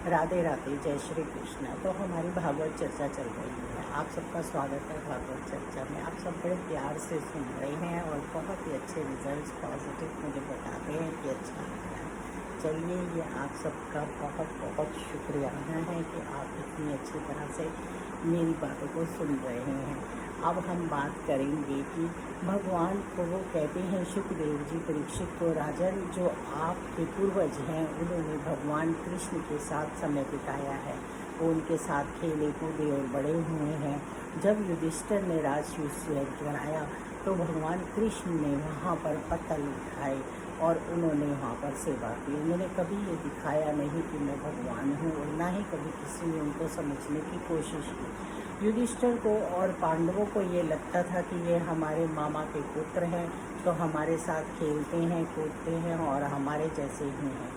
राधे राधे, जय श्री कृष्ण। तो हमारी भागवत चर्चा चल रही है। आप सबका स्वागत है भागवत चर्चा में। आप सब बड़े प्यार से सुन रहे हैं और बहुत ही अच्छे रिजल्ट्स पॉजिटिव मुझे बताते हैं कि अच्छा लग रहा है। चलिए, ये आप सबका बहुत बहुत शुक्रिया है कि आप इतनी अच्छी तरह से मेरी बातों को सुन रहे हैं। अब हम बात करेंगे कि भगवान को वो कहते हैं, सुखदेव जी परीक्षित को, राजन जो आपके पूर्वज हैं उन्होंने भगवान कृष्ण के साथ समय बिताया है, वो उनके साथ खेले कूदे और बड़े हुए हैं। जब युधिष्ठिर ने राजसूय बनाया तो भगवान कृष्ण ने वहाँ पर पत्तल उठाए और उन्होंने वहाँ पर सेवा की। उन्होंने कभी ये दिखाया नहीं कि मैं भगवान हूँ और ना ही कभी किसी ने उनको समझने की कोशिश की। युधिष्ठिर को और पांडवों को ये लगता था कि ये हमारे मामा के पुत्र हैं, तो हमारे साथ खेलते हैं कूदते हैं और हमारे जैसे ही हैं।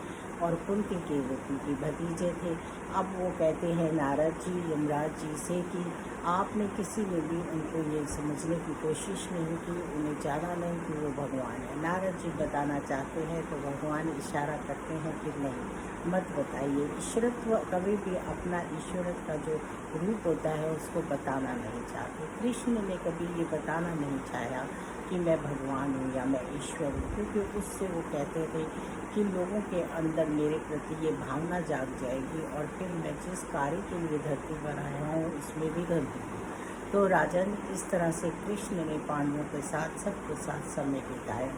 और कुंती के उनके भतीजे थे। अब वो कहते हैं नारद जी यमराज जी से कि आपने किसी ने भी उनको ये समझने की कोशिश नहीं की, उन्हें जाना नहीं कि वो भगवान है। नारद जी बताना चाहते हैं तो भगवान इशारा करते हैं कि नहीं, मत बताइए। ईश्वरत्व कभी भी अपना ईश्वरत्व का जो रूप होता है उसको बताना नहीं चाहते। कृष्ण ने कभी ये बताना नहीं चाहा कि मैं भगवान हूँ या मैं ईश्वर हूँ, क्योंकि उससे वो कहते थे कि लोगों के अंदर मेरे प्रति ये भावना जाग जाएगी और फिर मैं जिस कार्य के लिए धरती पर आया हूँ उसमें भी गलती हूँ। तो राजन, इस तरह से कृष्ण ने पांडवों के साथ सबके साथ समय बिताया।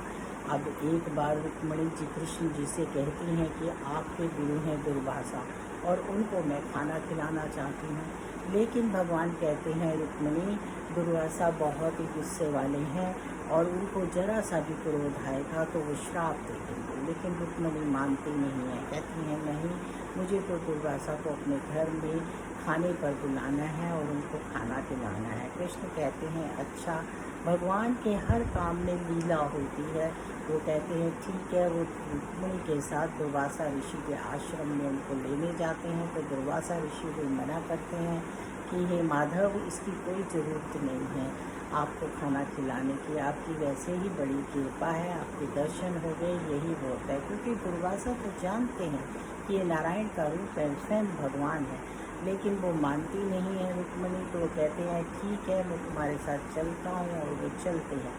अब एक बार रुक्मिणी जी कृष्ण जी से कहती हैं कि आपके गुरु हैं दुर्वासा और उनको मैं खाना खिलाना चाहती हूँ। लेकिन भगवान कहते हैं रुक्मिणी, दुर्वासा बहुत ही गुस्से वाले हैं और उनको जरा सा भी क्रोध आएगा तो वो श्राप दे देंगे। लेकिन रुक्मिणी मानती नहीं है, कहती हैं नहीं, मुझे तो दुर्वासा को अपने घर में खाने पर बुलाना है और उनको खाना खिलाना है। कृष्ण कहते हैं अच्छा, भगवान के हर काम में लीला होती है। वो कहते हैं ठीक है। वो रुक्मिणी के साथ दुर्वासा ऋषि के आश्रम में उनको लेने जाते हैं तो दुर्वासा ऋषि को मना करते हैं कि हे माधव, इसकी कोई ज़रूरत नहीं है आपको खाना खिलाने की, आपकी वैसे ही बड़ी कृपा है, आपके दर्शन हो गए, यही बहुत है। क्योंकि दुर्वासा तो जानते हैं कि ये नारायण का रूप है, स्वयं भगवान है, लेकिन वो मानती नहीं है रुक्मिणी। तो वो कहते हैं ठीक है, मैं तुम्हारे साथ चलता हूँ और वो चलते हैं।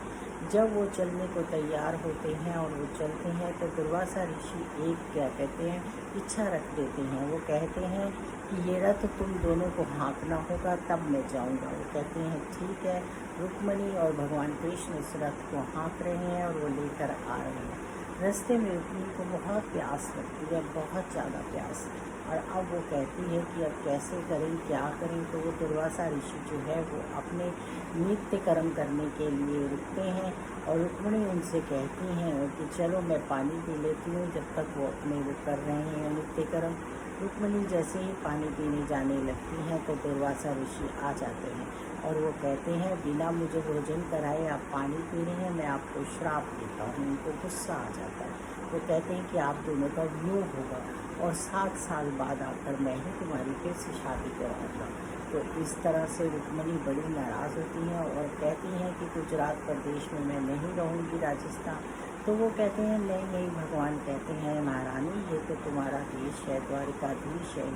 जब वो चलने को तैयार होते हैं और वो चलते हैं तो दुर्वासा ऋषि एक क्या कहते हैं, इच्छा रख देते हैं। वो कहते हैं कि ये रथ तुम दोनों को हाँकना होगा तब मैं जाऊंगा। वो कहते हैं ठीक है। रुक्मिणी और भगवान कृष्ण इस रथ को हाँक रहे हैं और वो लेकर आ रहे हैं। रास्ते में रुक्मिणी को बहुत प्यास लगती है, बहुत ज़्यादा प्यास। और अब वो कहती है कि अब कैसे करें, क्या करें। तो वो दुर्वासा ऋषि जो है वो अपने नित्य कर्म करने के लिए रुकते हैं और रुक्मिणी उनसे कहती हैं कि चलो मैं पानी पी लेती हूँ जब तक वो अपने वो कर रहे हैं नित्य कर्म। रुक्मिणी जैसे ही पानी पीने जाने लगती हैं तो दुर्वासा ऋषि आ जाते हैं और वो कहते हैं बिना मुझे भोजन कराए आप पानी पी रहे हैं, मैं आपको श्राप देता हूँ। उनको गुस्सा आ जाता है। वो कहते हैं कि आप दोनों का वियोग होगा और 7 साल बाद आकर मैं ही तुम्हारी फिर से शादी कराऊंगा। तो इस तरह से रुक्मिणी बड़ी नाराज़ होती हैं और कहती हैं कि गुजरात प्रदेश में मैं नहीं रहूँगी, राजस्थान। तो वो कहते हैं नहीं नहीं, भगवान कहते हैं महारानी ये तो तुम्हारा देश है, द्वारिकाधीश है,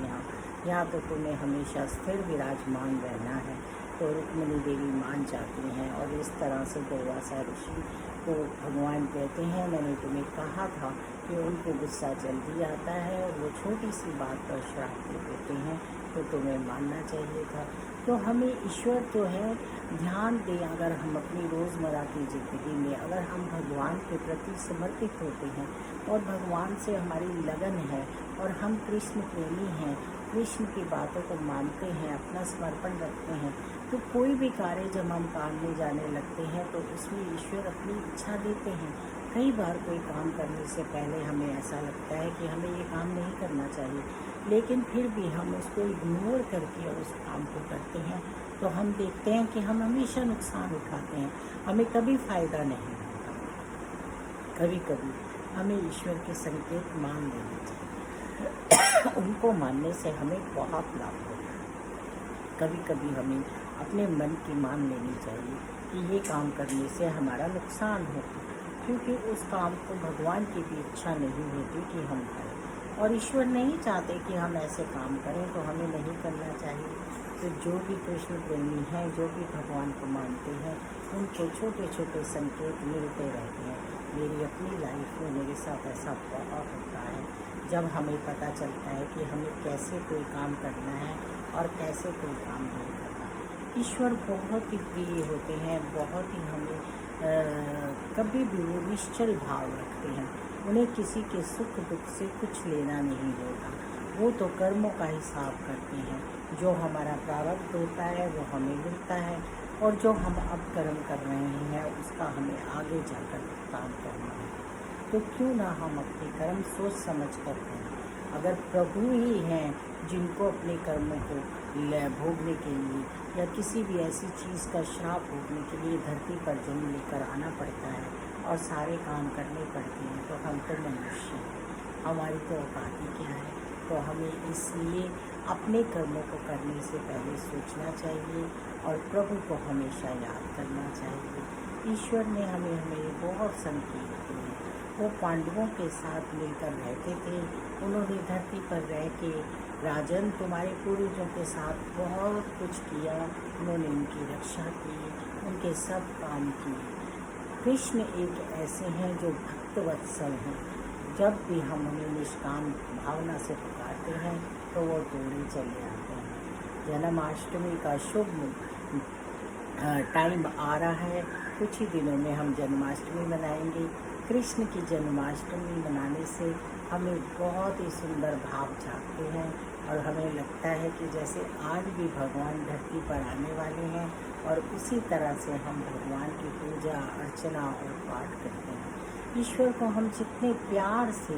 यहाँ तो तुम्हें हमेशा स्थिर विराजमान रहना है। तो रुक्मिणी देवी मान जाती हैं और इस तरह से दुर्वासा ऋषि को भगवान कहते हैं मैंने तुम्हें कहा था कि उनको गुस्सा जल्दी आता है और वो छोटी सी बात पर श्राप दे देते हैं, तो तुम्हें मानना चाहिए था। तो हमें ईश्वर जो है ध्यान दें, अगर हम अपनी रोज़मर्रा की ज़िंदगी में अगर हम भगवान के प्रति समर्पित होते हैं और भगवान से हमारी लगन है और हम कृष्ण प्रेमी हैं, कृष्ण की बातों को मानते हैं, अपना समर्पण रखते हैं, तो कोई भी कार्य जब हम काम में जाने लगते हैं तो उसमें ईश्वर अपनी इच्छा देते हैं। कई बार कोई काम करने से पहले हमें ऐसा लगता है कि हमें ये काम नहीं करना चाहिए, लेकिन फिर भी हम उसको इग्नोर करके उस काम को करते हैं तो हम देखते हैं कि हम हमेशा नुकसान उठाते हैं, हमें कभी फ़ायदा नहीं होता। कभी कभी हमें ईश्वर के संकेत मान लेने चाहिए उनको मानने से हमें बहुत लाभ होता है। कभी कभी हमें अपने मन की मान लेनी चाहिए कि ये काम करने से हमारा नुकसान होगा, क्योंकि उस काम को भगवान की भी इच्छा नहीं होती कि हम करें। और ईश्वर नहीं चाहते कि हम ऐसे काम करें, तो हमें नहीं करना चाहिए। तो जो भी कृष्ण प्रेमी हैं, जो भी भगवान को मानते हैं, उनको छोटे छोटे संकेत मिलते रहते हैं। मेरी अपनी लाइफ में मेरे साथ ऐसा बहुत होता है, जब हमें पता चलता है कि हमें कैसे कोई काम करना है और कैसे कोई काम नहीं करना। ईश्वर बहुत ही प्रिय होते हैं, बहुत ही हमें कभी भी वो निश्चल भाव रखते हैं। उन्हें किसी के सुख दुख से कुछ लेना नहीं होता। वो तो कर्मों का हिसाब करते हैं। जो हमारा प्रारब्ध होता है वो हमें मिलता है, और जो हम अब कर्म कर रहे हैं उसका हमें आगे जाकर भुगतान करना है। तो क्यों ना हम अपने कर्म सोच समझ कर करें। अगर प्रभु ही हैं जिनको अपने कर्मों को भोगने के लिए या किसी भी ऐसी चीज़ का श्राप भोगने के लिए धरती पर जन्म लेकर आना पड़ता है और सारे काम करने पड़ते हैं, तो हम तो मनुष्य हैं, हमारी तो औकात ही क्या है। तो हमें इसलिए अपने कर्मों को करने से पहले सोचना चाहिए और प्रभु को हमेशा याद करना चाहिए। ईश्वर ने हमें बहुत संकेत दिए। वो पांडवों के साथ मिलकर रहते थे। उन्होंने धरती पर रह के राजन तुम्हारे पूर्वजों के साथ बहुत कुछ किया। उन्होंने उनकी रक्षा की, उनके सब काम किए। कृष्ण एक ऐसे हैं जो भक्तवत्सल हैं। जब भी हम उन्हें निष्काम भावना से पुकारते हैं तो वो दौड़े चले आते हैं। जन्माष्टमी का शुभ टाइम आ रहा है। कुछ ही दिनों में हम जन्माष्टमी मनाएंगे। कृष्ण की जन्माष्टमी मनाने से हमें बहुत ही सुंदर भाव जागते हैं और हमें लगता है कि जैसे आज भी भगवान धरती पर आने वाले हैं, और उसी तरह से हम भगवान की पूजा अर्चना और पाठ करते हैं। ईश्वर को हम जितने प्यार से,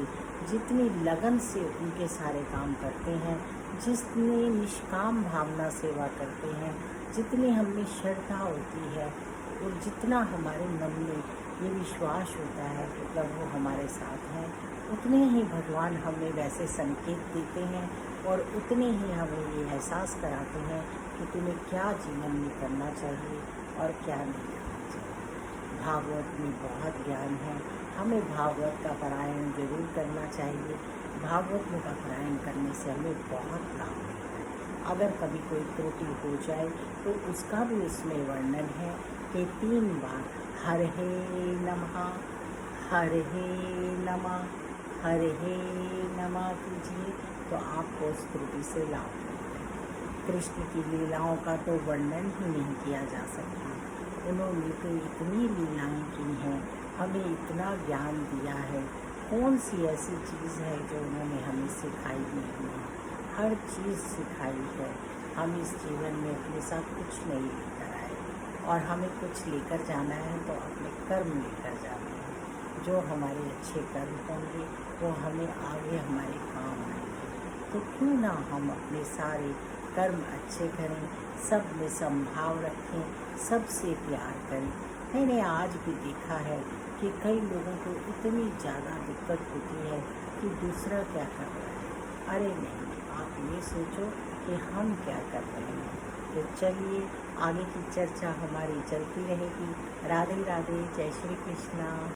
जितनी लगन से उनके सारे काम करते हैं, जितनी निष्काम भावना सेवा करते हैं, जितनी हमें श्रद्धा होती है और जितना हमारे मन में ये विश्वास होता है कि प्रभु हमारे साथ हैं, उतने ही भगवान हमें वैसे संकेत देते हैं और उतने ही हमें ये एहसास कराते हैं कि तुम्हें क्या जीवन में करना चाहिए और क्या नहीं करना चाहिए। भागवत में बहुत ज्ञान है। हमें भागवत का पारायण जरूर करना चाहिए। भागवत में का पारायण करने से हमें बहुत लाभ मिलता है। अगर कभी कोई त्रुटि हो जाए तो उसका भी उसमें वर्णन है कि 3 बार हरे नमः, हरे नमः, हरे नमः कीजिए तो आपको उस त्रुटि से लाभ मिलता है। कृष्ण की लीलाओं का तो वर्णन ही नहीं किया जा सकता। उन्होंने तो इतनी लीलाएं की हैं, हमें इतना ज्ञान दिया है। कौन सी ऐसी चीज़ है जो उन्होंने हमें सिखाई नहीं है? हर चीज़ सिखाई है। हम इस जीवन में अपने साथ कुछ नहीं लेकर आए, और हमें कुछ लेकर जाना है तो अपने कर्म लेकर जाना है। जो हमारे अच्छे कर्म होंगे वो हमें आगे हमारे काम आएंगे। तो क्यों ना हम अपने सारे कर्म अच्छे करें, सब में समभाव रखें, सबसे प्यार करें। मैंने आज भी देखा है कि कई लोगों को इतनी ज़्यादा दिक्कत होती है कि दूसरा क्या कर रहा है। अरे नहीं, आप ये सोचो कि हम क्या कर रहे हैं। तो चलिए आगे की चर्चा हमारी चलती रहेगी। राधे राधे, जय श्री कृष्णा।